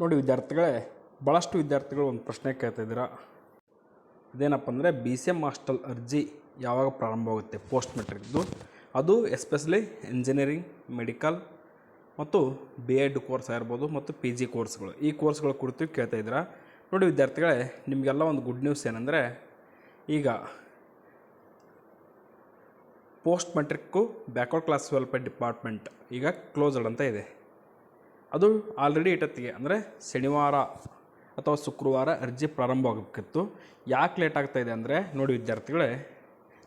ನೋಡಿ ವಿದ್ಯಾರ್ಥಿಗಳೇ, ಭಾಳಷ್ಟು ವಿದ್ಯಾರ್ಥಿಗಳು ಒಂದು ಪ್ರಶ್ನೆ ಕೇಳ್ತಾಯಿದ್ದೀರಾ. ಇದೇನಪ್ಪ ಅಂದರೆ BCM ಹಾಸ್ಟೆಲ್ ಅರ್ಜಿ ಯಾವಾಗ ಪ್ರಾರಂಭವಾಗುತ್ತೆ ಪೋಸ್ಟ್ ಮೆಟ್ರಿಕ್ದು, ಅದು ಎಸ್ಪೆಷಲಿ ಇಂಜಿನಿಯರಿಂಗ್, ಮೆಡಿಕಲ್ ಮತ್ತು BEd ಕೋರ್ಸ್ ಆಗಿರ್ಬೋದು ಮತ್ತು PG ಕೋರ್ಸ್ಗಳು, ಈ ಕೋರ್ಸ್ಗಳ ಕುರಿತು ಕೇಳ್ತಾಯಿದ್ದೀರಾ. ನೋಡಿ ವಿದ್ಯಾರ್ಥಿಗಳೇ, ನಿಮಗೆಲ್ಲ ಒಂದು ಗುಡ್ ನ್ಯೂಸ್ ಏನಂದರೆ, ಈಗ post matric backward class development department ಈಗ ಕ್ಲೋಸ್ಡ್ ಅಂತ ಇದೆ. ಅದು ಆಲ್ರೆಡಿ ಇಟ್ಟತ್ತಿಗೆ ಅಂದರೆ ಶನಿವಾರ ಅಥವಾ ಶುಕ್ರವಾರ ಅರ್ಜಿ ಪ್ರಾರಂಭವಾಗಬೇಕಿತ್ತು. ಯಾಕೆ ಲೇಟ್ ಆಗ್ತಾಯಿದೆ ಅಂದರೆ, ನೋಡಿ ವಿದ್ಯಾರ್ಥಿಗಳೇ,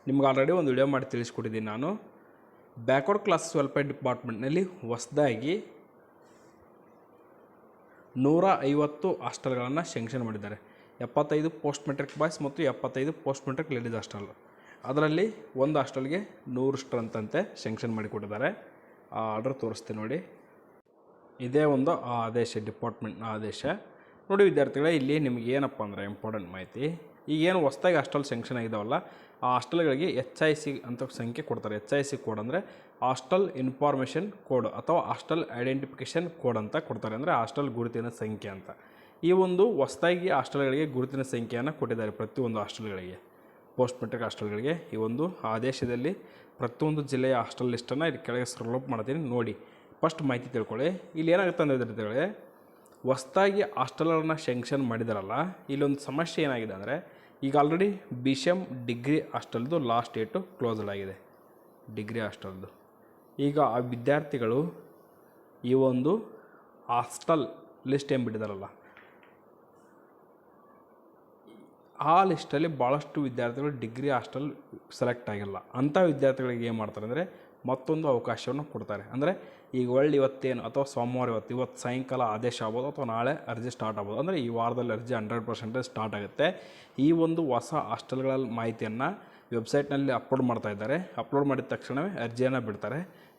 ನಿಮ್ಗೆ ಆಲ್ರೆಡಿ ಒಂದು ವಿಡಿಯೋ ಮಾಡಿ ತಿಳಿಸ್ಕೊಟ್ಟಿದ್ದೀನಿ ನಾನು. ಬ್ಯಾಕ್ವರ್ಡ್ ಕ್ಲಾಸ್ ಡೆವಲಪ್ಮೆಂಟ್ ಡಿಪಾರ್ಟ್ಮೆಂಟ್ನಲ್ಲಿ ಹೊಸದಾಗಿ 150 ಹಾಸ್ಟೆಲ್ಗಳನ್ನು ಶೆಂಕ್ಷನ್ ಮಾಡಿದ್ದಾರೆ. 75 ಪೋಸ್ಟ್ ಮೆಟ್ರಿಕ್ ಬಾಯ್ಸ್ ಮತ್ತು 75 ಪೋಸ್ಟ್ ಮೆಟ್ರಿಕ್ ಲೇಡೀಸ್ ಹಾಸ್ಟೆಲ್. ಅದರಲ್ಲಿ ಒಂದು ಹಾಸ್ಟೆಲ್ಗೆ 100 ಸ್ಟ್ರೆಂತ್ ಶೆಂಕ್ಷನ್ ಮಾಡಿಕೊಟ್ಟಿದ್ದಾರೆ. ಆ ಆರ್ಡರ್ ತೋರಿಸ್ತೀನಿ ನೋಡಿ. ಇದೇ ಒಂದು ಆದೇಶ, ಡಿಪಾರ್ಟ್ಮೆಂಟ್ನ ಆದೇಶ. ನೋಡಿ ವಿದ್ಯಾರ್ಥಿಗಳೇ, ಇಲ್ಲಿ ನಿಮ್ಗೆ ಏನಪ್ಪ ಅಂದರೆ ಇಂಪಾರ್ಟೆಂಟ್ ಮಾಹಿತಿ, ಈಗೇನು ಹೊಸದಾಗಿ ಹಾಸ್ಟೆಲ್ ಶೆಂಕ್ಷನ್ ಆಗಿದ್ದಾವಲ್ಲ, ಆ ಹಾಸ್ಟೆಲ್ಗಳಿಗೆ HIC ಅಂತ ಸಂಖ್ಯೆ ಕೊಡ್ತಾರೆ. HIC ಕೋಡ್ ಅಂದರೆ ಹಾಸ್ಟೆಲ್ ಇನ್ಫಾರ್ಮೇಷನ್ ಕೋಡ್ ಅಥವಾ ಹಾಸ್ಟೆಲ್ ಐಡೆಂಟಿಫಿಕೇಷನ್ ಕೋಡ್ ಅಂತ ಕೊಡ್ತಾರೆ, ಅಂದರೆ ಹಾಸ್ಟೆಲ್ ಗುರುತಿನ ಸಂಖ್ಯೆ ಅಂತ. ಈ ಒಂದು ಹೊಸದಾಗಿ ಹಾಸ್ಟೆಲ್ಗಳಿಗೆ ಗುರುತಿನ ಸಂಖ್ಯೆಯನ್ನು ಕೊಟ್ಟಿದ್ದಾರೆ ಪ್ರತಿಯೊಂದು ಹಾಸ್ಟೆಲ್ಗಳಿಗೆ, ಪೋಸ್ಟ್ ಮೆಟ್ರಿಕ್ ಹಾಸ್ಟೆಲ್ಗಳಿಗೆ. ಈ ಒಂದು ಆದೇಶದಲ್ಲಿ ಪ್ರತಿಯೊಂದು ಜಿಲ್ಲೆಯ ಹಾಸ್ಟೆಲ್ ಲಿಸ್ಟನ್ನು ಇಲ್ಲಿ ಕೆಳಗೆ ಸ್ಕ್ರೋಲ್ ಅಪ್ ಮಾಡ್ತೀನಿ ನೋಡಿ. ಫಸ್ಟ್ ಮಾಹಿತಿ ತಿಳ್ಕೊಳ್ಳಿ. ಇಲ್ಲಿ ಏನಾಗುತ್ತೆ ಅಂದರೆ ವಿದ್ಯಾರ್ಥಿಗಳೇ, ಹೊಸದಾಗಿ ಹಾಸ್ಟೆಲ್ಗಳನ್ನ ಶೆಂಕ್ಷನ್ ಮಾಡಿದಾರಲ್ಲ, ಇಲ್ಲೊಂದು ಸಮಸ್ಯೆ ಏನಾಗಿದೆ ಅಂದರೆ, ಈಗ ಆಲ್ರೆಡಿ BCM ಡಿಗ್ರಿ ಹಾಸ್ಟೆಲ್ದು ಲಾಸ್ಟ್ ಡೇಟು ಕ್ಲೋಸ್ಡ್ ಆಗಿದೆ, ಡಿಗ್ರಿ ಹಾಸ್ಟೆಲ್ದು. ಈಗ ಆ ವಿದ್ಯಾರ್ಥಿಗಳು ಈ ಒಂದು ಹಾಸ್ಟೆಲ್ ಲಿಸ್ಟ್ ಏನು ಬಿಟ್ಟಿದಾರಲ್ಲ, ಆ ಲಿಸ್ಟಲ್ಲಿ ಭಾಳಷ್ಟು ವಿದ್ಯಾರ್ಥಿಗಳು ಡಿಗ್ರಿ ಹಾಸ್ಟೆಲ್ ಸೆಲೆಕ್ಟ್ ಆಗಿಲ್ಲ. ಅಂಥ ವಿದ್ಯಾರ್ಥಿಗಳಿಗೆ ಏನು ಮಾಡ್ತಾರೆ ಅಂದರೆ, ಮತ್ತೊಂದು ಅವಕಾಶವನ್ನು ಕೊಡ್ತಾರೆ. ಅಂದರೆ ಈಗ ಇವತ್ತೇನು ಅಥವಾ ಸೋಮವಾರ ಇವತ್ತು ಸಾಯಂಕಾಲ ಆದೇಶ ಆಗ್ಬೋದು ಅಥವಾ ನಾಳೆ ಅರ್ಜಿ ಸ್ಟಾರ್ಟ್ ಆಗ್ಬೋದು. ಅಂದರೆ ಈ ವಾರದಲ್ಲಿ ಅರ್ಜಿ 100% ಸ್ಟಾರ್ಟ್ ಆಗುತ್ತೆ. ಈ ಒಂದು ಹೊಸ ಹಾಸ್ಟೆಲ್ಗಳ ಮಾಹಿತಿಯನ್ನು ವೆಬ್ಸೈಟ್ನಲ್ಲಿ ಅಪ್ಲೋಡ್ ಮಾಡ್ತಾ ಇದ್ದಾರೆ. ಅಪ್ಲೋಡ್ ಮಾಡಿದ ತಕ್ಷಣವೇ ಅರ್ಜಿಯನ್ನು ಬಿಡ್ತಾರೆ.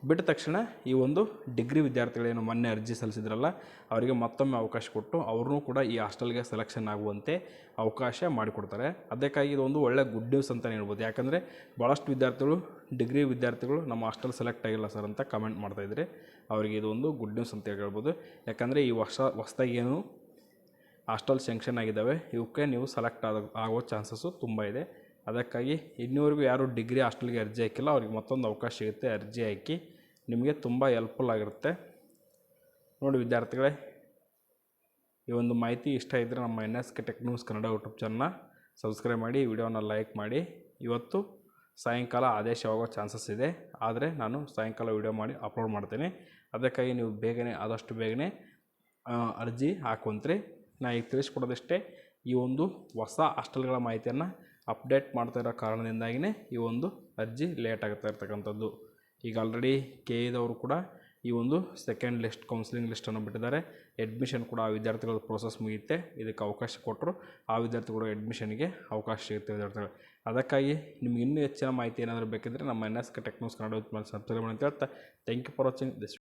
ಬಿಟ್ಟ ತಕ್ಷಣ ಈ ಒಂದು ಡಿಗ್ರಿ ವಿದ್ಯಾರ್ಥಿಗಳೇನು ಮೊನ್ನೆ ಅರ್ಜಿ ಸಲ್ಲಿಸಿದ್ರಲ್ಲ, ಅವರಿಗೆ ಮತ್ತೊಮ್ಮೆ ಅವಕಾಶ ಕೊಟ್ಟು ಅವ್ರನ್ನೂ ಕೂಡ ಈ ಹಾಸ್ಟೆಲ್ಗೆ ಸೆಲೆಕ್ಷನ್ ಆಗುವಂತೆ ಅವಕಾಶ ಮಾಡಿಕೊಡ್ತಾರೆ. ಅದಕ್ಕಾಗಿ ಇದೊಂದು ಒಳ್ಳೆ ಗುಡ್ ನ್ಯೂಸ್ ಅಂತಲೇ ಹೇಳ್ಬೋದು. ಯಾಕಂದರೆ ಭಾಳಷ್ಟು ವಿದ್ಯಾರ್ಥಿಗಳು, ಡಿಗ್ರಿ ವಿದ್ಯಾರ್ಥಿಗಳು ನಮ್ಮ ಹಾಸ್ಟೆಲ್ ಸೆಲೆಕ್ಟ್ ಆಗಿಲ್ಲ ಸರ್ ಅಂತ ಕಮೆಂಟ್ ಮಾಡ್ತಾಯಿದ್ರೆ, ಅವರಿಗೆ ಇದೊಂದು ಗುಡ್ ನ್ಯೂಸ್ ಅಂತ ಹೇಳ್ಬೋದು. ಯಾಕಂದರೆ ಈ ಹೊಸದಾಗಿ ಏನು ಹಾಸ್ಟೆಲ್ ಶೆಂಕ್ಷನ್ ಆಗಿದ್ದಾವೆ, ಇವಕ್ಕೆ ನೀವು ಸೆಲೆಕ್ಟ್ ಆಗೋ ಚಾನ್ಸಸ್ಸು ತುಂಬ ಇದೆ. ಅದಕ್ಕಾಗಿ ಇನ್ನೂವರೆಗೂ ಯಾರು ಡಿಗ್ರಿ ಹಾಸ್ಟೆಲ್ಗೆ ಅರ್ಜಿ ಹಾಕಿಲ್ಲ, ಅವ್ರಿಗೆ ಮತ್ತೊಂದು ಅವಕಾಶ ಸಿಗುತ್ತೆ. ಅರ್ಜಿ ಹಾಕಿ, ನಿಮಗೆ ತುಂಬ ಹೆಲ್ಪ್ಫುಲ್ ಆಗಿರುತ್ತೆ. ನೋಡಿ ವಿದ್ಯಾರ್ಥಿಗಳೇ, ಈ ಒಂದು ಮಾಹಿತಿ ಇಷ್ಟ ಇದ್ದರೆ ನಮ್ಮ NSK tech news Kannada YouTube ಚಾನಲ್ನ ಸಬ್ಸ್ಕ್ರೈಬ್ ಮಾಡಿ, ವಿಡಿಯೋನ ಲೈಕ್ ಮಾಡಿ. ಇವತ್ತು ಸಾಯಂಕಾಲ ಆದೇಶವಾಗೋ ಚಾನ್ಸಸ್ ಇದೆ, ಆದರೆ ನಾನು ಸಾಯಂಕಾಲ ವಿಡಿಯೋ ಮಾಡಿ ಅಪ್ಲೋಡ್ ಮಾಡ್ತೀನಿ. ಅದಕ್ಕಾಗಿ ನೀವು ಆದಷ್ಟು ಬೇಗನೆ ಅರ್ಜಿ ಹಾಕುವಂತ್ರಿ. ನಾನು ಈಗ ತಿಳಿಸ್ಕೊಡೋದಷ್ಟೇ. ಈ ಒಂದು ಹೊಸ ಹಾಸ್ಟೆಲ್ಗಳ ಮಾಹಿತಿಯನ್ನು ಅಪ್ಡೇಟ್ ಮಾಡ್ತಾ ಇರೋ ಕಾರಣದಿಂದಾಗಿಯೇ ಈ ಒಂದು ಅರ್ಜಿ ಲೇಟ್ ಆಗ್ತಾ ಇರ್ತಕ್ಕಂಥದ್ದು. ಈಗ ಆಲ್ರೆಡಿ KEದವರು ಕೂಡ ಈ ಒಂದು ಸೆಕೆಂಡ್ ಲಿಸ್ಟ್, ಕೌನ್ಸಿಲಿಂಗ್ ಲಿಸ್ಟನ್ನು ಬಿಟ್ಟಿದ್ದಾರೆ. ಅಡ್ಮಿಷನ್ ಕೂಡ ಆ ವಿದ್ಯಾರ್ಥಿಗಳ ಪ್ರೋಸೆಸ್ ಮುಗಿಯುತ್ತೆ. ಇದಕ್ಕೆ ಅವಕಾಶ ಕೊಟ್ಟರು ಆ ವಿದ್ಯಾರ್ಥಿಗಳು ಅಡ್ಮಿಷನ್ಗೆ ಅವಕಾಶ ಸಿಗುತ್ತೆ ವಿದ್ಯಾರ್ಥಿಗಳು. ಅದಕ್ಕಾಗಿ ನಿಮ್ಗೆ ಇನ್ನೂ ಹೆಚ್ಚಿನ ಮಾಹಿತಿ ಏನಾದರೂ ಬೇಕಿದ್ದರೆ ನಮ್ಮ NSK tech news Kannada subscribe ಮಾಡಿ ಅಂತ ಹೇಳ್ತಾ, thank you for watching this.